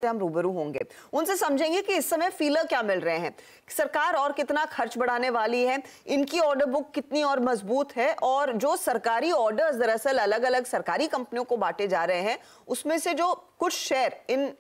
हम रूबरू होंगे, उनसे समझेंगे कि इस समय फीलर क्या मिल रहे हैं, सरकार और कितना खर्च बढ़ाने वाली है, इनकी ऑर्डर बुक कितनी और मजबूत है, और जो सरकारी ऑर्डर्स दरअसल अलग अलग सरकारी कंपनियों को बांटे जा रहे हैं उसमें से जो कुछ शेयर इन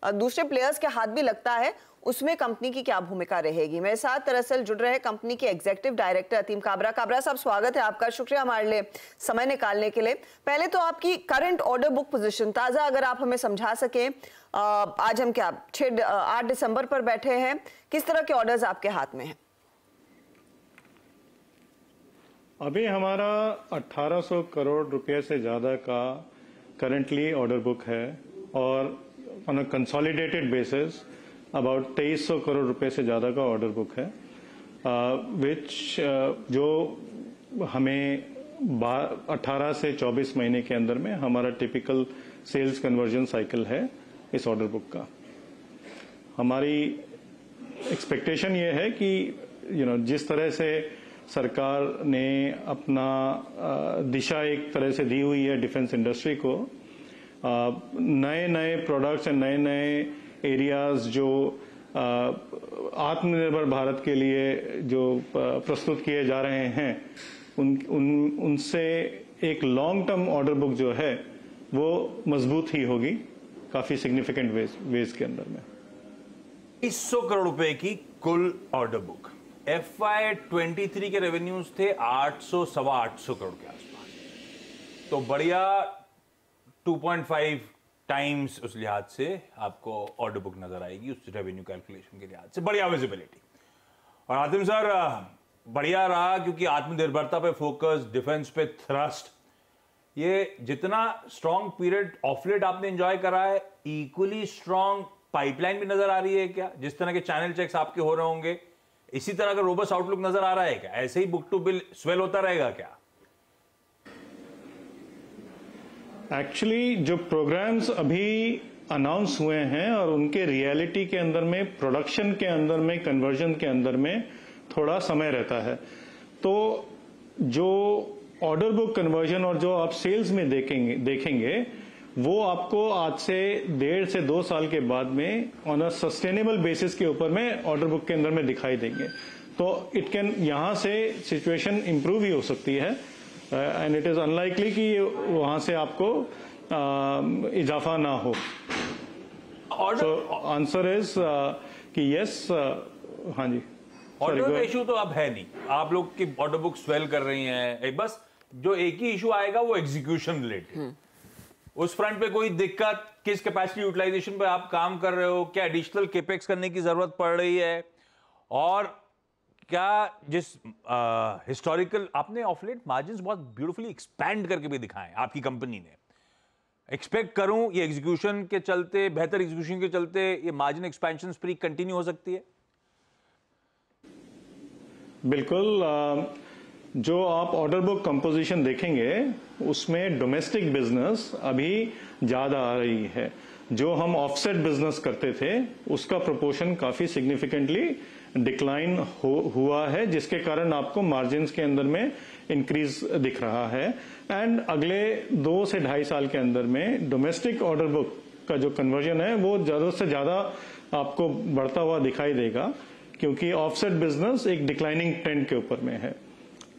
दूसरे प्लेयर्स के हाथ भी लगता है, उसमें कंपनी की क्या भूमिका रहेगी। मेरे साथ दरअसल जुड़ रहे कंपनी के एग्जीक्यूटिव डायरेक्टर अतीम काबरा। काबरा साहब, स्वागत है आपका, शुक्रिया हमारे लिए समय निकालने के लिए। पहले तो आपकी करंट ऑर्डर बुक पोजीशन ताजा अगर आप हमें समझा सकें। आज हम क्या 8 दिसंबर पर बैठे हैं, किस तरह के ऑर्डर्स आपके हाथ में हैं? अभी हमारा 1800 करोड़ रुपए से ज्यादा का करंटली ऑर्डर बुक है, और on a consolidated basis about 2300 crore रुपए से ज्यादा का ऑर्डर बुक है, विच जो हमें 18 से 24 महीने के अंदर में हमारा टिपिकल सेल्स कन्वर्जन साइकिल है इस ऑर्डर बुक का। हमारी एक्सपेक्टेशन ये है कि जिस तरह से सरकार ने अपना दिशा एक तरह से दी हुई है डिफेंस इंडस्ट्री को, नए नए प्रोडक्ट्स एंड नए नए एरियाज जो आत्मनिर्भर भारत के लिए जो प्रस्तुत किए जा रहे हैं, उनसे एक लॉन्ग टर्म ऑर्डर बुक जो है वो मजबूत ही होगी काफी सिग्निफिकेंट वेज के अंदर में। 100 करोड़ रुपए की कुल ऑर्डर बुक, FY23 के रेवेन्यूज थे 800-825 करोड़ के आसपास, तो बढ़िया 2.5 टाइम्स उस लिहाज से आपको ऑर्डर बुक नजर आएगी, उस रेवेन्यू कैलकुलेशन के लिहाज से बढ़िया विजिबिलिटी। और आतिम सर, बढ़िया रहा क्योंकि आत्मनिर्भरता पे फोकस, डिफेंस पे थ्रस्ट, ये जितना स्ट्रॉन्ग पीरियड ऑफ लेट आपने एंजॉय करा है, इक्वली स्ट्रॉन्ग पाइपलाइन भी नजर आ रही है क्या? जिस तरह के चैनल चेक्स आपके हो रहे होंगे, इसी तरह का रोबस्ट आउटलुक नजर आ रहा है क्या? ऐसे ही बुक टू बिल स्वेल होता रहेगा क्या? एक्चुअली जो प्रोग्राम्स अभी अनाउंस हुए हैं और उनके रियलिटी के अंदर में, प्रोडक्शन के अंदर में, कन्वर्जन के अंदर में थोड़ा समय रहता है। तो जो ऑर्डर बुक कन्वर्जन और जो आप सेल्स में देखेंगे वो आपको आज से 1.5 से 2 साल के बाद में ऑन अ सस्टेनेबल बेसिस के ऊपर में ऑर्डर बुक के अंदर में दिखाई देंगे। तो इट कैन, यहां से सिचुएशन इंप्रूव ही हो सकती है, एंड इट इज अनलाइकली कि वहां से आपको इजाफा ना हो। सो आंसर इज कि यस। हाँ जी, ऑर्डर का इशू तो अब है नहीं, आप लोग की ऑर्डर बुक स्वेल कर रही हैं। एक बस जो एक ही इशू आएगा वो एग्जीक्यूशन रिलेटेड, उस फ्रंट पे कोई दिक्कत, किस कैपेसिटी यूटिलाइजेशन पे आप काम कर रहे हो, क्या एडिशनल केपेक्स करने की जरूरत पड़ रही है, और क्या जिस हिस्टोरिकल आपने ऑफ लेट मार्जिन्स बहुत ब्यूटीफुली एक्सपैंड करके भी दिखाएं आपकी कंपनी ने, एक्सपेक्ट करूं ये एग्जीक्यूशन के चलते, बेहतर एग्जीक्यूशन के चलते ये मार्जिन एक्सपेंशन स्प्री कंटिन्यू हो सकती है? बिल्कुल। जो आप ऑर्डर बुक कंपोजिशन देखेंगे उसमें डोमेस्टिक बिजनेस अभी ज्यादा आ रही है। जो हम ऑफसेट बिजनेस करते थे उसका प्रोपोर्शन काफी सिग्निफिकेंटली डिक्लाइन हुआ है, जिसके कारण आपको मार्जिन्स के अंदर में इंक्रीज दिख रहा है। एंड अगले 2 से 2.5 साल के अंदर में डोमेस्टिक ऑर्डर बुक का जो कन्वर्जन है वो ज्यादा से ज्यादा आपको बढ़ता हुआ दिखाई देगा, क्योंकि ऑफसेट बिजनेस एक डिक्लाइनिंग ट्रेंड के ऊपर में है।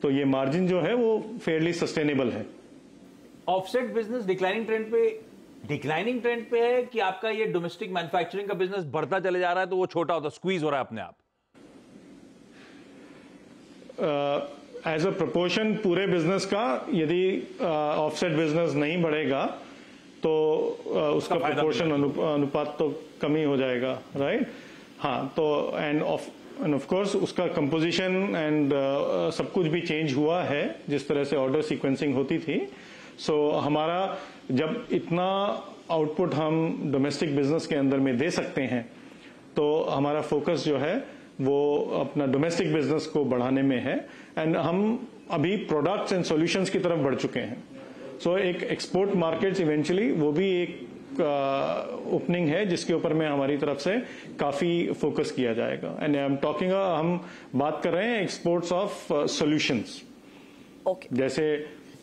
तो ये मार्जिन जो है वो फेयरली सस्टेनेबल है। ऑफसेट बिजनेस डिक्लाइनिंग ट्रेंड पे है कि आपका ये डोमेस्टिक मैन्युफैक्चरिंग का बिजनेस बढ़ता चले जा रहा है तो वो छोटा होता, स्क्वीज हो रहा है अपने आप? एज अ प्रोपोर्शन पूरे बिजनेस का, यदि ऑफसेट बिजनेस नहीं बढ़ेगा तो उसका प्रोपोर्शन अनुपात तो कम ही हो जाएगा, राइट? हाँ, तो एंड ऑफ कोर्स उसका कंपोजिशन एंड सब कुछ भी चेंज हुआ है जिस तरह से ऑर्डर सीक्वेंसिंग होती थी। सो हमारा जब इतना आउटपुट हम डोमेस्टिक बिजनेस के अंदर में दे सकते हैं तो हमारा फोकस जो है वो अपना डोमेस्टिक बिजनेस को बढ़ाने में है, एंड हम अभी प्रोडक्ट्स एंड सॉल्यूशंस की तरफ बढ़ चुके हैं। सो एक एक्सपोर्ट मार्केट्स इवेंचुअली वो भी एक ओपनिंग है जिसके ऊपर में हमारी तरफ से काफी फोकस किया जाएगा। एंड आई एम टॉकिंग, हम बात कर रहे हैं एक्सपोर्ट्स ऑफ सॉल्यूशंस, ओके, जैसे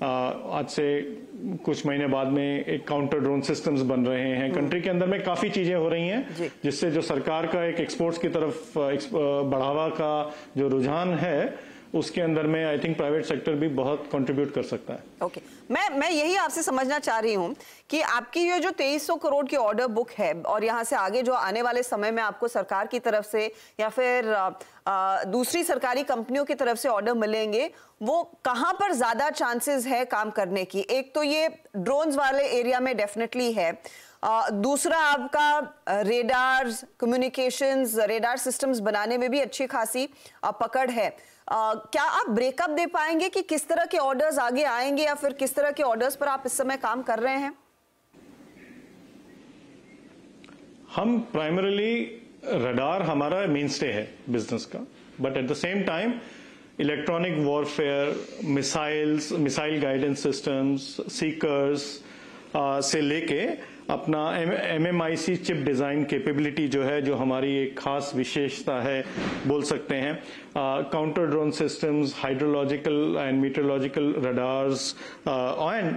आज से कुछ महीने बाद में एक काउंटर ड्रोन सिस्टम्स बन रहे हैं। कंट्री के अंदर में काफी चीजें हो रही हैं जिससे जो सरकार का एक एक्सपोर्ट्स की तरफ बढ़ावा का जो रुझान है उसके अंदर में आई थिंक प्राइवेट सेक्टर भी बहुत कंट्रीब्यूट कर सकता है। ओके, मैं यही आपसे समझना चाह रही हूँ कि आपकी ये जो 2300 करोड़ की ऑर्डर बुक है और यहाँ से आगे जो आने वाले समय में आपको सरकार की तरफ से या फिर दूसरी सरकारी कंपनियों की तरफ से ऑर्डर मिलेंगे, वो कहाँ पर ज्यादा चांसेस है काम करने की? एक तो ये ड्रोन्स वाले एरिया में डेफिनेटली है, दूसरा आपका रेडार्स, कम्युनिकेशंस, रेडार सिस्टम्स बनाने में भी अच्छी खासी पकड़ है। क्या आप ब्रेकअप दे पाएंगे कि किस तरह के ऑर्डर्स आगे आएंगे या फिर किस तरह के ऑर्डर्स पर आप इस समय काम कर रहे हैं? हम प्राइमरीली रडार हमारा मेनस्टे है बिजनेस का, but at the same time electronic warfare, missile guidance systems, seekers से लेके अपना MMIC चिप डिजाइन कैपेबिलिटी जो है, जो हमारी एक खास विशेषता है बोल सकते हैं, counter drone systems, hydrological and meteorological radars and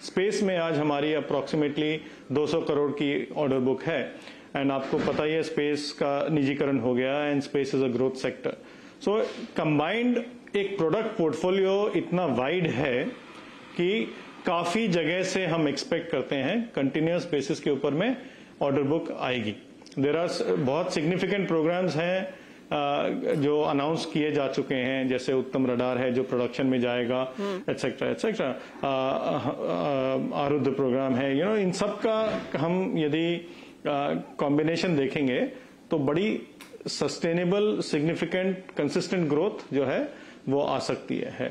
space में आज हमारी अप्रोक्सीमेटली 200 करोड़ की ऑर्डर बुक है। एंड आपको पता ही है स्पेस का निजीकरण हो गया and space is a growth sector. So combined एक प्रोडक्ट पोर्टफोलियो इतना वाइड है कि काफी जगह से हम एक्सपेक्ट करते हैं कंटिन्यूअस बेसिस के ऊपर में ऑर्डर बुक आएगी। देयर आर बहुत सिग्निफिकेंट प्रोग्राम्स हैं जो अनाउंस किए जा चुके हैं, जैसे उत्तम रडार है जो प्रोडक्शन में जाएगा, एटसेट्रा एटसेट्रा, आरुद्ध प्रोग्राम है, इन सब का हम यदि कॉम्बिनेशन देखेंगे तो बड़ी सस्टेनेबल, सिग्निफिकेंट, कंसिस्टेंट ग्रोथ जो है वो आ सकती है।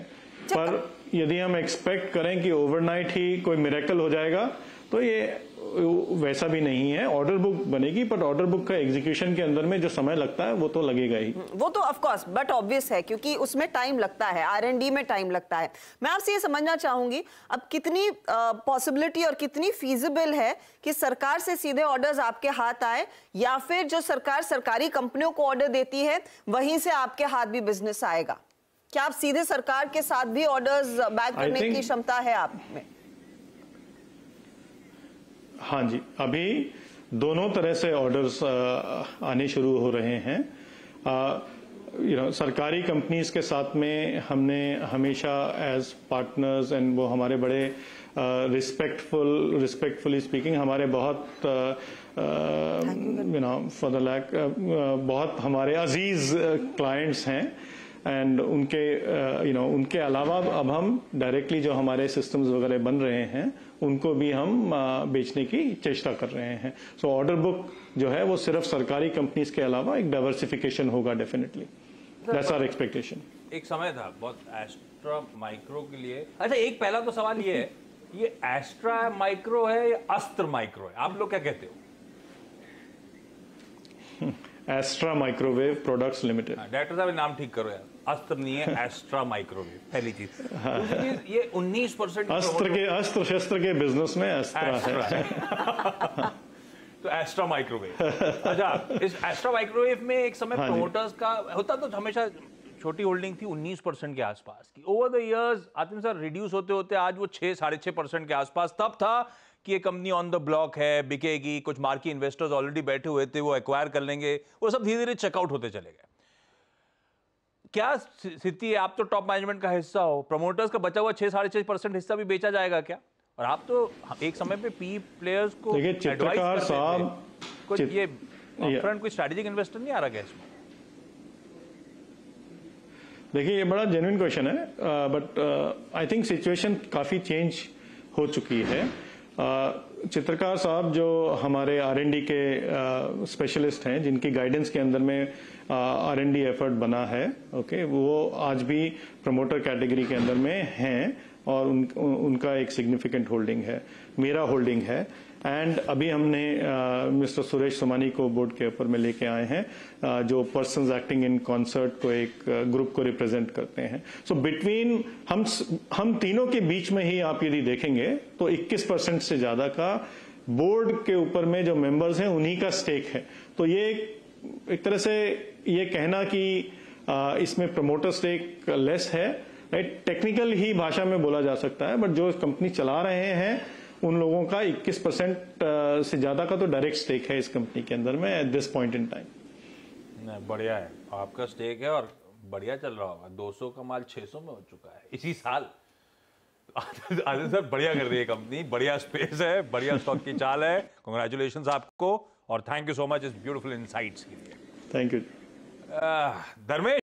पर यदि हम एक्सपेक्ट करें कि ओवरनाइट ही कोई मिरेकल हो जाएगा तो ये वैसा भी नहीं है। ऑर्डर बुक बनेगी, बट ऑर्डर बुक का एग्जीक्यूशन के अंदर में जो समय लगता है वो तो लगेगा ही। वो तो ऑफ कोर्स बट ऑब्वियस है क्योंकि उसमें टाइम लगता है, R&D में टाइम लगता है। मैं आपसे ये समझना चाहूंगी अब कितनी पॉसिबिलिटी और कितनी फीजिबल है कि सरकार से सीधे ऑर्डर्स आपके हाथ आए, या फिर जो सरकार सरकारी कंपनियों को ऑर्डर देती है वहीं से आपके हाथ भी बिजनेस आएगा? क्या आप सीधे सरकार के साथ भी ऑर्डर्स बैक करने की क्षमता है आप में? हाँ जी, अभी दोनों तरह से ऑर्डर्स आने शुरू हो रहे हैं। सरकारी कंपनीज के साथ में हमने हमेशा एज पार्टनर्स एंड वो हमारे बड़े रिस्पेक्टफुली स्पीकिंग हमारे बहुत फॉर द लैक बहुत हमारे अजीज क्लाइंट्स हैं। एंड उनके अलावा अब हम डायरेक्टली जो हमारे सिस्टम्स वगैरह बन रहे हैं उनको भी हम बेचने की चेष्टा कर रहे हैं। सो ऑर्डर बुक जो है वो सिर्फ सरकारी कंपनीज के अलावा एक डाइवर्सिफिकेशन होगा डेफिनेटली। That's our expectation. एक समय था बहुत एस्ट्रा माइक्रो के लिए। अच्छा, एक पहला तो सवाल ये है, ये एस्ट्रा माइक्रो है या अस्त्र माइक्रो है? आप लोग क्या कहते हो? Astra microwave products limited. Director साहब नाम ठीक करो यार, अस्त्र नहीं है, एस्ट्रा माइक्रोवेव। पहली चीज ये 19% अस्त्र शस्त्र के बिजनेस में एस्ट्रा है। तो एस्ट्रा माइक्रोवेव। अच्छा, इस एस्ट्रा माइक्रोवेव में एक समय प्रोमोटर्स का होता तो हमेशा छोटी होल्डिंग थी 19% के आसपास की। Over the years Atif sir reduce होते होते आज वो 6-6.5% के आसपास। तब था कि ये कंपनी ऑन द ब्लॉक है, बिकेगी, कुछ मार्की इन्वेस्टर्स ऑलरेडी बैठे हुए थे, वो एक्वायर कर लेंगे, वो सब धीरे धीरे चेकआउट होते चले गए। क्या स्थिति है? आप तो टॉप मैनेजमेंट का हिस्सा हो, प्रमोटर्स का बचा हुआ 6-6.5% हिस्सा भी बेचा जाएगा क्या? और आप तो एक समय पे पी प्लेयर्स को चित्रकार साहब, कुछ ये फ्रंट कोई स्ट्रेटेजिक इन्वेस्टर नहीं आ रहा क्या इसमें? देखिए, ये बड़ा जेन्युइन क्वेश्चन है, बट आई थिंक सिचुएशन काफी चेंज हो चुकी है। चित्रकार साहब जो हमारे R&D के स्पेशलिस्ट हैं, जिनकी गाइडेंस के अंदर में R&D एफर्ट बना है, ओके, वो आज भी प्रमोटर कैटेगरी के अंदर में हैं और उनका एक सिग्निफिकेंट होल्डिंग है, मेरा होल्डिंग है। एंड अभी हमने मिस्टर सुरेश सोमानी को बोर्ड के ऊपर में लेके आए हैं, जो पर्सन्स एक्टिंग इन कॉन्सर्ट को एक ग्रुप को रिप्रेजेंट करते हैं। सो बिटवीन हम तीनों के बीच में ही आप यदि देखेंगे तो 21% से ज्यादा का बोर्ड के ऊपर में जो मेंबर्स हैं उन्हीं का स्टेक है। तो ये एक तरह से ये कहना कि इसमें प्रमोटर स्टेक लेस है, राइट। टेक्निकल ही भाषा में बोला जा सकता है, बट जो कंपनी चला रहे हैं उन लोगों का 21% से ज्यादा का तो डायरेक्ट स्टेक है इस कंपनी के अंदर में at this point in time. बढ़िया है, आपका स्टेक है और बढ़िया चल रहा होगा। 200 का माल 600 में हो चुका है इसी साल। आदित्य सर, बढ़िया कर रही है कंपनी, बढ़िया स्पेस है, बढ़िया स्टॉक की चाल है। कांग्रेचुलेशंस आपको और थैंक यू सो मच इस ब्यूटीफुल इनसाइट्स के लिए। Thank you. धर्मेश।